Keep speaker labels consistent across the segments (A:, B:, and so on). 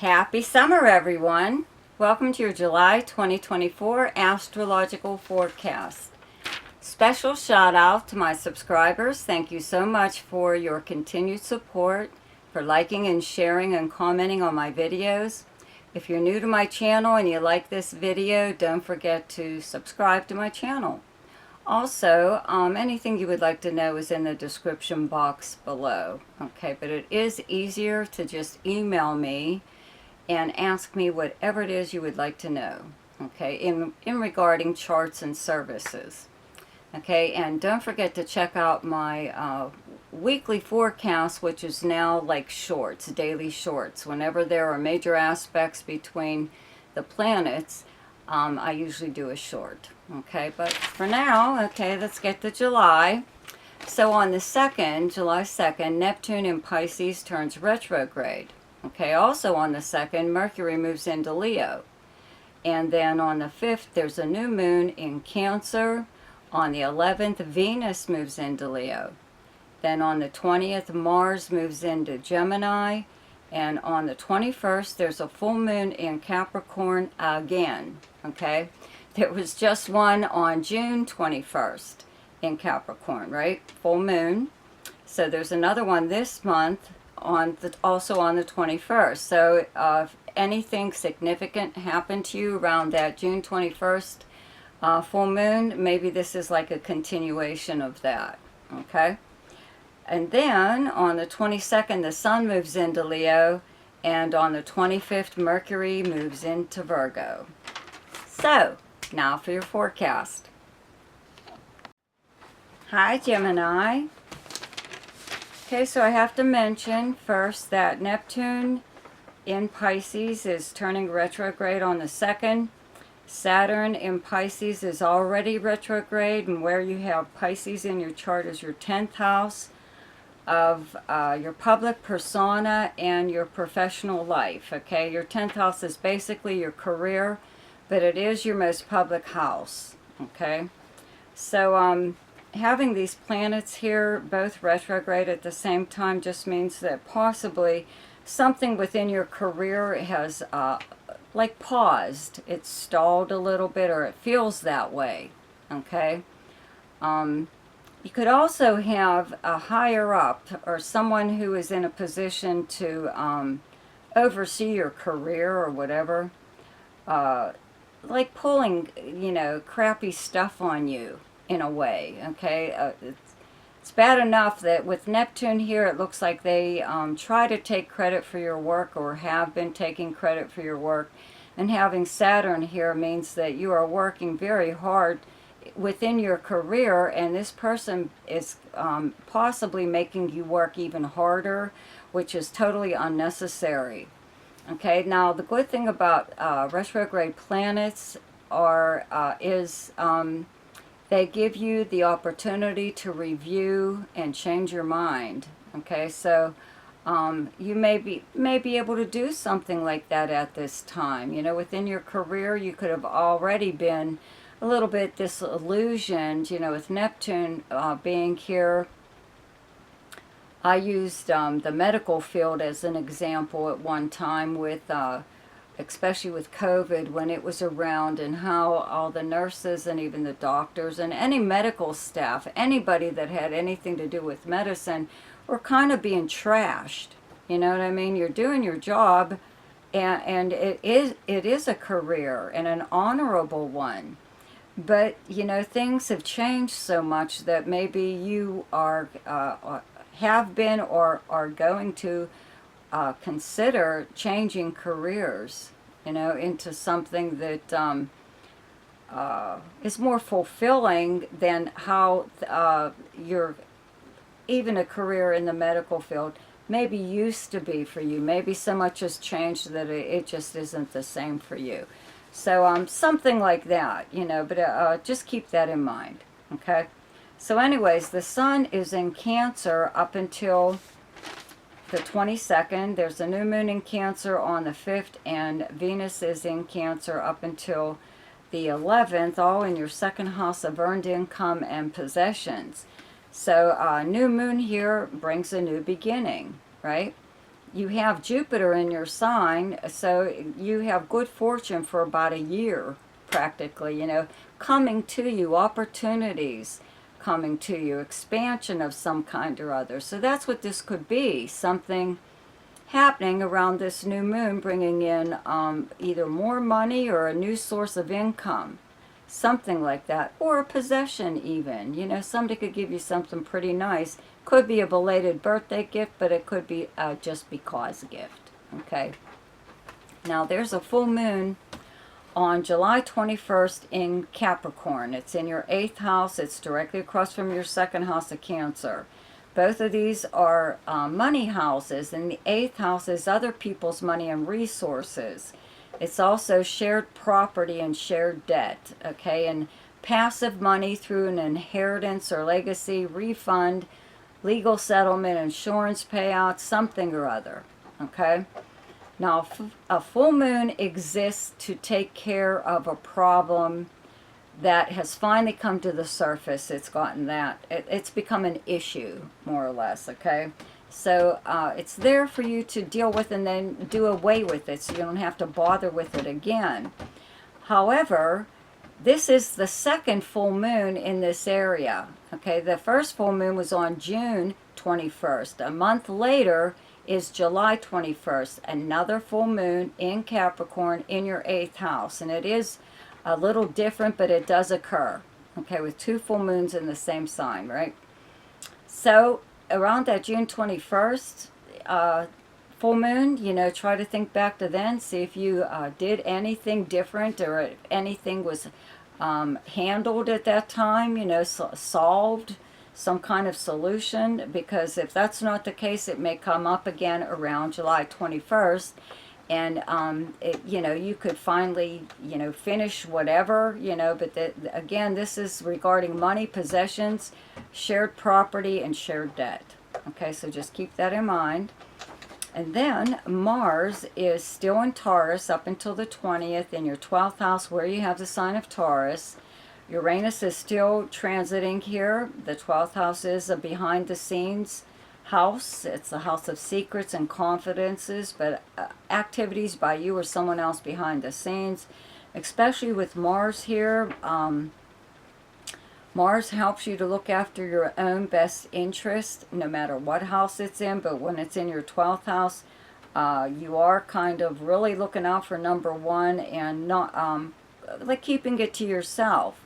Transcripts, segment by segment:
A: Happy summer, everyone. Welcome to your July 2024 Astrological forecast. Special shout out to my subscribers. Thank you so much for your continued support, for liking and sharing and commenting on my videos. If you're new to my channel and you like this video, don't forget to subscribe to my channel. Also, anything you would like to know is in the description box below. Okay, but it is easier to just email me and ask me whatever it is you would like to know, okay, in regarding charts and services. Okay, and don't forget to check out my weekly forecast, which is now like shorts, daily shorts. Whenever there are major aspects between the planets, I usually do a short. Okay, but for now, okay, let's get to July. So on the 2nd, July 2nd, Neptune in Pisces turns retrograde. Okay, also on the 2nd, Mercury moves into Leo. And then on the 5th, there's a new moon in Cancer. On the 11th, Venus moves into Leo. Then on the 20th, Mars moves into Gemini. And on the 21st, there's a full moon in Capricorn again. Okay, there was just one on June 21st in Capricorn, right? Full moon. So there's another one this month also on the 21st. So if anything significant happened to you around that June 21st full moon, maybe this is like a continuation of that. Okay, and then on the 22nd, the Sun moves into Leo, and on the 25th, Mercury moves into Virgo. So, now for your forecast. Hi, Gemini. Okay, so I have to mention first that Neptune in Pisces is turning retrograde on the 2nd. Saturn in Pisces is already retrograde, and where you have Pisces in your chart is your 10th house of your public persona and your professional life. Okay, your 10th house is basically your career, but it is your most public house. Okay, so having these planets here both retrograde at the same time just means that possibly something within your career has like paused. It's stalled a little bit, or it feels that way. Okay, you could also have a higher up or someone who is in a position to oversee your career or whatever, like pulling, crappy stuff on you in a way. Okay, it's bad enough that with Neptune here, it looks like they try to take credit for your work or have been taking credit for your work. And having Saturn here means that you are working very hard within your career, and this person is possibly making you work even harder, which is totally unnecessary. Okay, now the good thing about retrograde planets is they give you the opportunity to review and change your mind. Okay, so you may be able to do something like that at this time. Within your career, you could have already been a little bit disillusioned, with Neptune being here. I used the medical field as an example at one time with, especially with COVID when it was around, and how all the nurses and even the doctors and any medical staff, anybody that had anything to do with medicine, were kind of being trashed. You know what I mean? You're doing your job, and it is a career and an honorable one. But, things have changed so much that maybe you have been or are going to consider changing careers, into something that is more fulfilling than how even a career in the medical field maybe used to be for you. Maybe so much has changed that it just isn't the same for you. So something like that, but just keep that in mind. Okay, so anyways, the Sun is in Cancer up until the 22nd. There's a new moon in Cancer on the 5th, and Venus is in Cancer up until the 11th, all in your 2nd house of earned income and possessions. So new moon here brings a new beginning, right? you have Jupiter in your sign, so you have good fortune for about a year, practically, you know, coming to you, opportunities coming to you, expansion of some kind or other. So that's what this could be, something happening around this new moon, bringing in either more money or a new source of income, something like that, or a possession even. You know, somebody could give you something pretty nice. Could be a belated birthday gift, but it could be just because gift. Okay. Now there's a full moon on July 21st in Capricorn. It's in your 8th house. It's directly across from your 2nd house of Cancer. Both of these are money houses, and the 8th house is other people's money and resources. It's also shared property and shared debt, okay, and passive money through an inheritance or legacy, refund, legal settlement, insurance payout, something or other, okay? Now, a full moon exists to take care of a problem that has finally come to the surface. It's gotten that. It's become an issue, more or less, okay? So it's there for you to deal with and then do away with it so you don't have to bother with it again. However, this is the second full moon in this area, okay? The first full moon was on June 21st. A month later is July 21st, another full moon in Capricorn in your 8th house. And it is a little different, but it does occur, okay, with 2 full moons in the same sign, right? So around that June 21st full moon, you know, try to think back to then, see if you did anything different or if anything was handled at that time, you know, solved, some kind of solution, because if that's not the case, it may come up again around July 21st. And, you know, you could finally, you know, finish whatever, you know, but again, this is regarding money, possessions, shared property, and shared debt. Okay, so just keep that in mind. And then Mars is still in Taurus up until the 20th in your 12th house where you have the sign of Taurus. Uranus is still transiting here. The 12th house is a behind the scenes house. It's the house of secrets and confidences, but activities by you or someone else behind the scenes, especially with Mars here. Mars helps you to look after your own best interest, no matter what house it's in, but when it's in your 12th house, you are kind of really looking out for number one and not like keeping it to yourself.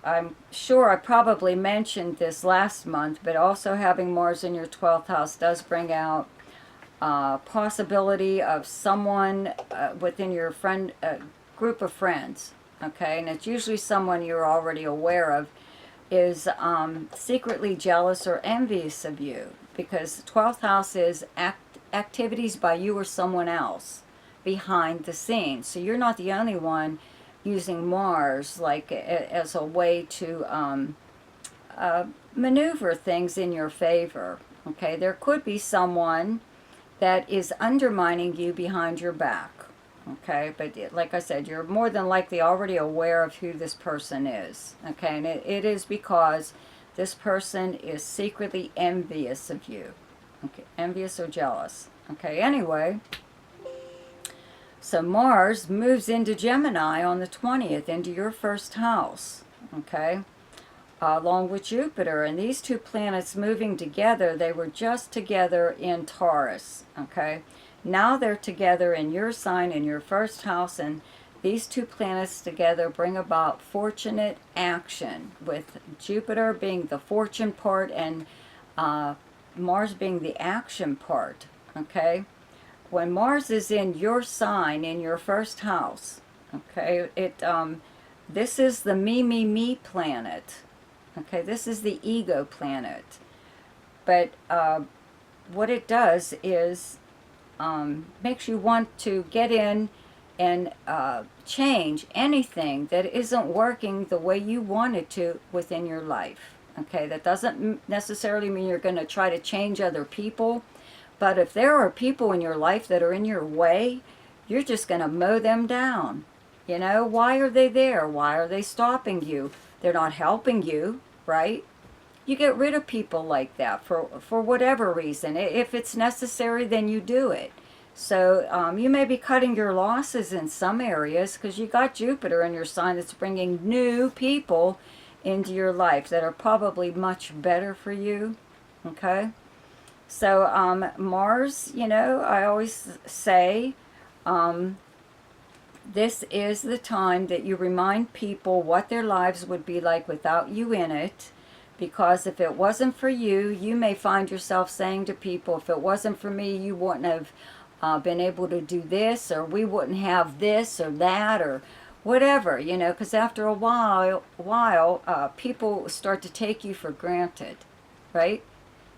A: I'm sure I probably mentioned this last month, but also having Mars in your 12th house does bring out possibility of someone within your friend group of friends, okay? And it's usually someone you're already aware of is secretly jealous or envious of you, because 12th house is activities by you or someone else behind the scenes. So you're not the only one using Mars like as a way to maneuver things in your favor. Okay, there could be someone that is undermining you behind your back. Okay, but like I said, you're more than likely already aware of who this person is. Okay, and it is because this person is secretly envious of you. Okay, envious or jealous. Okay, anyway. So Mars moves into Gemini on the 20th, into your first house, okay, along with Jupiter. And these two planets moving together, they were just together in Taurus, okay. Now they're together in your sign, in your first house, and these two planets together bring about fortunate action, with Jupiter being the fortune part and Mars being the action part, okay. When Mars is in your sign, in your first house, okay, this is the me planet, okay, this is the ego planet. But what it does is makes you want to get in and change anything that isn't working the way you want it to within your life, okay. That doesn't necessarily mean you're going to try to change other people. But if there are people in your life that are in your way, you're just going to mow them down. You know, why are they there? Why are they stopping you? They're not helping you, right? you get rid of people like that for whatever reason. If it's necessary, then you do it. So you may be cutting your losses in some areas because you got Jupiter in your sign that's bringing new people into your life that are probably much better for you. Okay? So Mars, I always say this is the time that you remind people what their lives would be like without you in it. Because if it wasn't for you, you may find yourself saying to people, if it wasn't for me, you wouldn't have been able to do this, or we wouldn't have this or that, or whatever, because after a while, people start to take you for granted, right?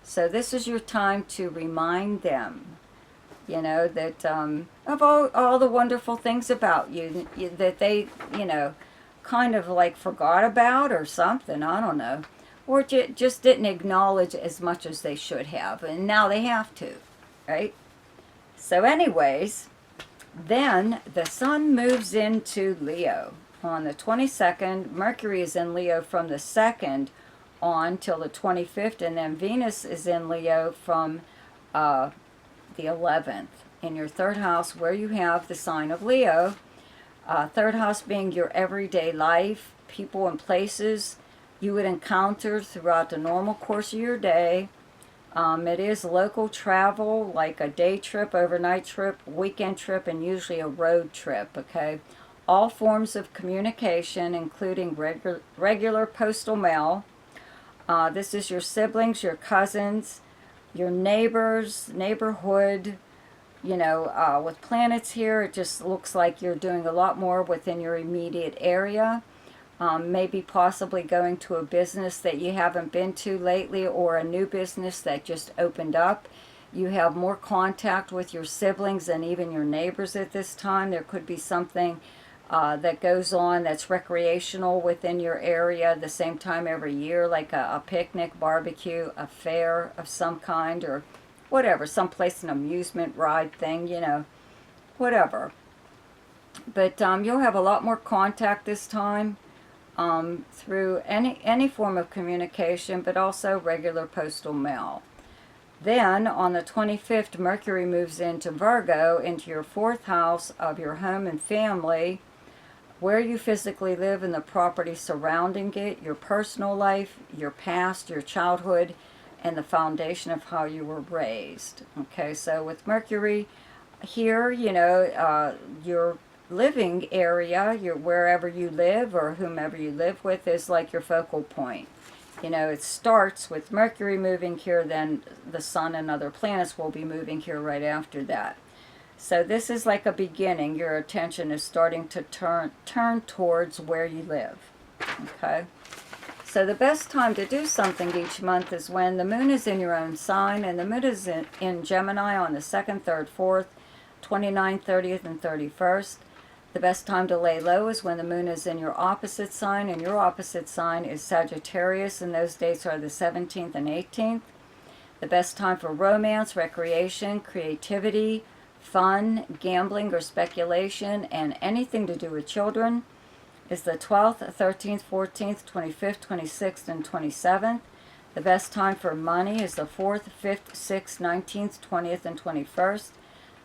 A: So this is your time to remind them, that of all the wonderful things about you that they, kind of like forgot about or something, I don't know. Or just didn't acknowledge as much as they should have. And now they have to, right? So anyways, then the sun moves into Leo on the 22nd. Mercury is in Leo from the 2nd on till the 25th. And then Venus is in Leo from the 11th in your third house, where you have the sign of Leo. Third house being your everyday life, people and places you would encounter throughout the normal course of your day. It is local travel, like a day trip, overnight trip, weekend trip, and usually a road trip, okay? All forms of communication, including regular postal mail. This is your siblings, your cousins, your neighbors, neighborhood. With planets here, it just looks like you're doing a lot more within your immediate area. Maybe possibly going to a business that you haven't been to lately, or a new business that just opened up. You have more contact with your siblings and even your neighbors at this time. There could be something that goes on that's recreational within your area the same time every year, like a picnic, barbecue, a fair of some kind, or whatever, someplace, an amusement ride thing, whatever. But you'll have a lot more contact this time. Through any form of communication, but also regular postal mail. Then, on the 25th, Mercury moves into Virgo, into your fourth house of your home and family, where you physically live and the property surrounding it, your personal life, your past, your childhood, and the foundation of how you were raised. Okay, so with Mercury here, your living area, wherever you live or whomever you live with, is like your focal point. It starts with Mercury moving here, then the sun and other planets will be moving here right after that. So this is like a beginning. Your attention is starting to turn towards where you live. Okay? So the best time to do something each month is when the moon is in your own sign, and the moon is in Gemini on the 2nd, 3rd, 4th, 29th, 30th, and 31st. The best time to lay low is when the moon is in your opposite sign, and your opposite sign is Sagittarius, and those dates are the 17th and 18th. The best time for romance, recreation, creativity, fun, gambling or speculation, and anything to do with children is the 12th, 13th, 14th, 25th, 26th, and 27th. The best time for money is the 4th, 5th, 6th, 19th, 20th, and 21st.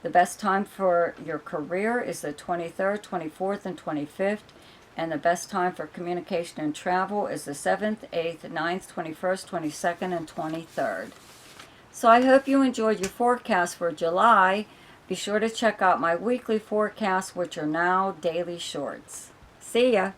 A: The best time for your career is the 23rd, 24th, and 25th. And the best time for communication and travel is the 7th, 8th, 9th, 21st, 22nd, and 23rd. So I hope you enjoyed your forecast for July. Be sure to check out my weekly forecasts, which are now daily shorts. See ya!